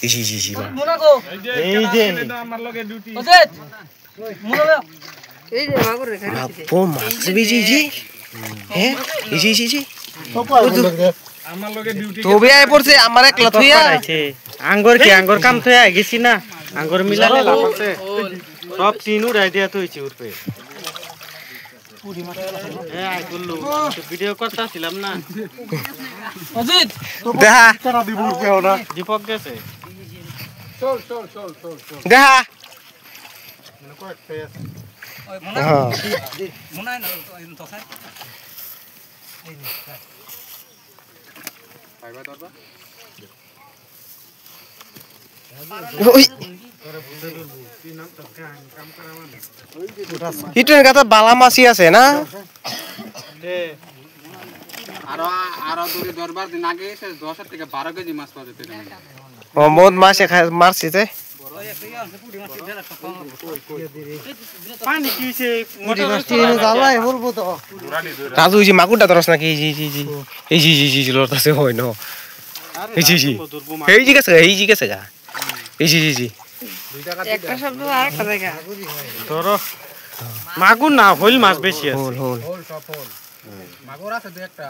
easy জি জি এই যে আমার লগে ডিউটি অজিত মুনা এই যে মাগুর রে আপো মাছ বিজি জি হ্যাঁ ইজি জি জি আমার লগে ডিউটি তবে আই পড়ছে আমার একলা থইয়া আছে আঙ্গুর কি আঙ্গুর কাম থইয়া গেছি না আঙ্গুর মিলালে লাভ আছে সব তিনু রাই দিয়া থইছি উরপে হ্যাঁ আই করলু ভিডিও করতেছিলাম না অজিত দেখা তারা দিব উরপে ওরা দীপক গেছে চল দেখা মনে কো একটা আছে ওই মুনা না তো সাই এই নি পাইবা তোরবা ওই ইটের গাতা বালা মাছি আছে না আরো দূরে দরবার দিন আগে এসে 10 থেকে 12 কেজি মাছ পাওয়া যেত ও মদ মাছে মারছি তে পানি কিছে মোটর জ্বালাই বলবো তো রাজু জি মাগুরটা ধরছ নাকি জি জি জি এই জি জি জি লড়তাছে হয় না এই জি জি এই জি গেছে গা এই জি জি জি একটা শব্দ আর একটা জায়গা ধরো মাগুর না হইল মাছ বেশি আছে হোল হোল সব হোল মাগুর আছে দুই একটা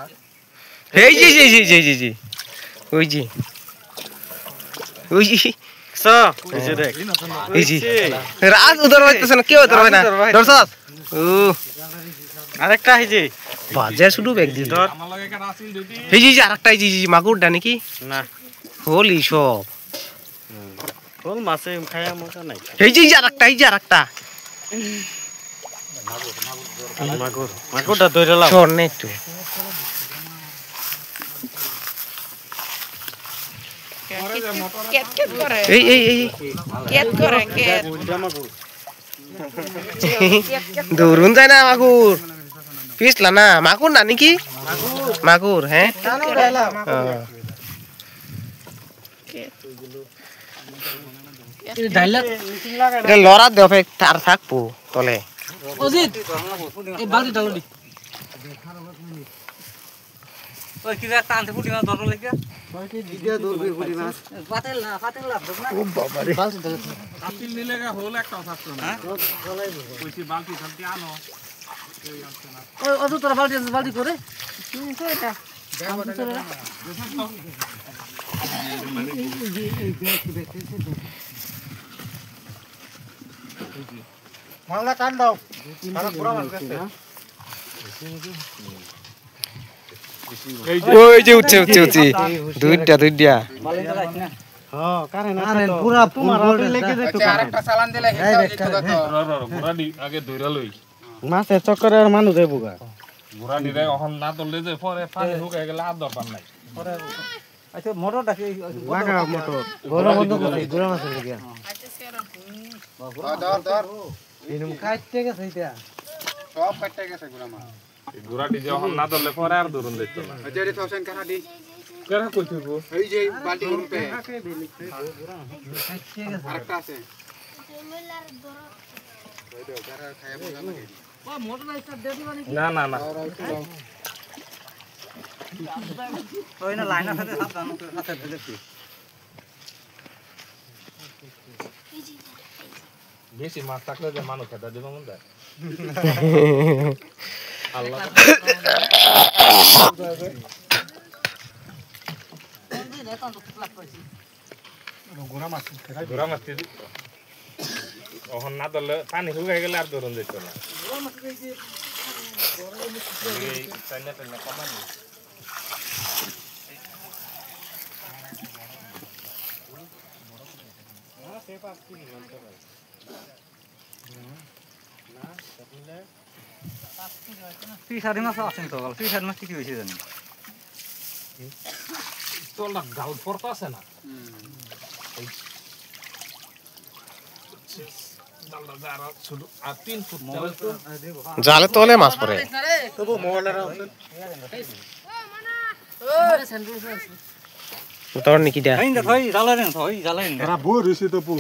এই জি জি জি জি জি জি ওই জি ওই জি সা এই যে দেখ এই জি রাজ উধর হইতেছে না কেউ উধর হয় না দর্শক ও আরেকটা এই যে বাজার শুধু ব্যাগ দি ধর আমার লগে একটা আসিল দুইটি এই জি জি আরেকটা এই জি জি মাগুরটা নাকি না হোলি সব হল মাছে খায়া মজা নাই এই জি আরেকটা এই জি আরেকটা মাগুর মাগুরটা ধরে লাও চল নে একটু কেট কেট করে এই এই এই কেট করে কেট দৌড়ুন যায় না মাগুর পিছলা না মাগুর না নাকি মাগুর হ্যাঁ এটা লড়া দেও ফেক তার থাকবো তলে অজিত এই বালতি ডালো দি ওই কি একটা আনতে পুটি মাছ ধরো লাগিয়া ওই কি দিদিয়া ধরবে পুটি মাছ পাতেল না ধর না ও বাবা রে বালতি ডালো কাটিল নিলেগা হোল একটা থাকতো না কইছি বালতি থাকতে আনো ওই অত তোরা বালতি করে কি এটা মালটা কান দাও সারা পুরো মাছ গেছে ওই যে উঠছে দুইটা হ্যাঁ কারেন পুরা তোমার হাতে লেগে যেত আরেকটা চালান দিলে হেটা তো ঘোড়ানি আগে দইরা লই মাছের চক্করে আর মানুষ দেবো গা ঘোড়ানি রে এখন না ধরলে যে পরে পানি ঢুকে গেলে আর দরকার নাই আচ্ছা মোটরটা কি লাগা মোটর বড় বন্ধ করে গুড়া মাছের লাগিয়া ধর এরকম কাটতে গেছে এটা সব কাটতে গেছে গুড়া মাছ ঘোড়াটি যখন না ধরলে পরে আর ধরুন দিত না জেরি থাউসেন কাটা কেরা কই তুইব এই যে বালতি রূপে আরেকটা আছে না না না ওই না লাইনের সাথে সাবধান হাতে ধরেছি বেশি মাছ থাকলে যে মানুষ খেতে দেব মন দেয় আল্লাহ গুড়া মাছ ঘোড়া মাছ এখন না ধরলে পানি শুকাই গেলে আর ধরুন দিত না কমানি ফিশারি মাছ আছেন তো ফিশারি মাছ কি হয়েছে জানি তো না গাল পড়তা আছে না আর 3 ফুট জালে তলে মাছ পড়ে তবু মোবাইলের তোর নাকি দা এরা বই রইছে তো পু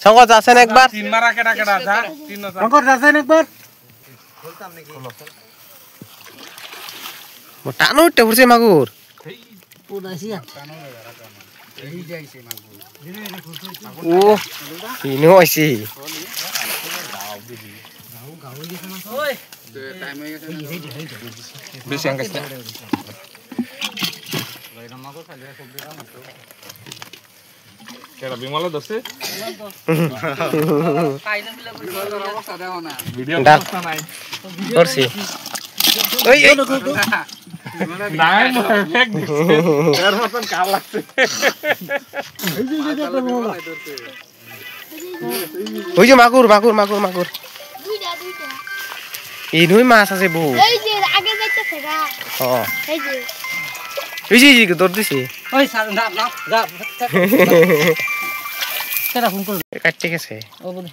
সঙ্গ যাচ্ছেন একবার 3 মারা কেডা কেডা আছে 3 না শঙ্কর যাচ্ছেন একবার টানো উঠতে পড়ছে মাগুর ও ইনো আইছি বেশি আঙ্গাস না কেডা বিমল দছে ভিডিও অবস্থা নাই করছি ওই এই নাই ফেক দিছে এর মতন কাল লাগছে ওই যে মাগুর মাগুর মাগুর মাগুর ইনুই মাছ আছে বহু এই যে আগে যাইতেছে গা হ্যাঁ এই যে এই যে দৌড় দিছি ওই স্যার না না যা কেডা ফোন করবে কাটতে গেছে ও বলে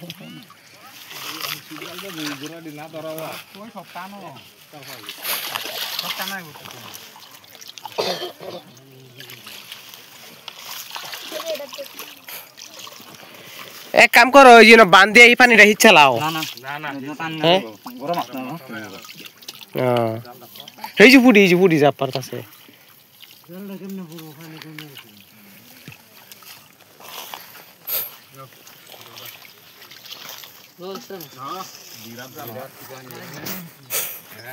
এক কাম করো ওই যে বান দিয়ে এই পানিটা হিট চালাও না না না না হ্যাঁ গরম আছে না এই যে পুডি যা পারতাছে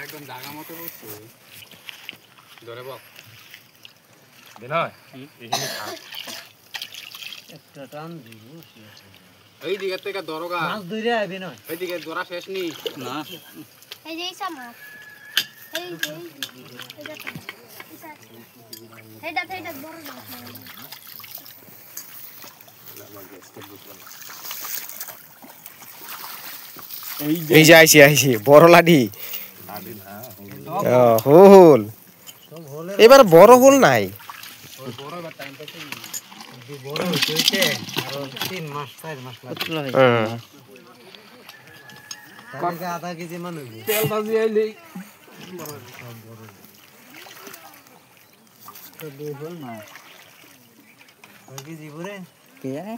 একদম জায়গা মতো বসছে ধরে বক বিনয় এইখানে খা একটা টান দিব এই দিকে থেকে দরগা মাছ ধরে আইবি না এই দিকে দরা শেষ নি না এই যে সামা এই যে এটা বড় না এই যে আইছি বড় লাডি হোল এবার বড় হোল নাই বড় হইছে আর 3 মাস 4 মাস লাগে কালকে আধা কেজি মান হইবে তেল বাজি আইলি তো দুই হল না কেজি ভরে কে জানে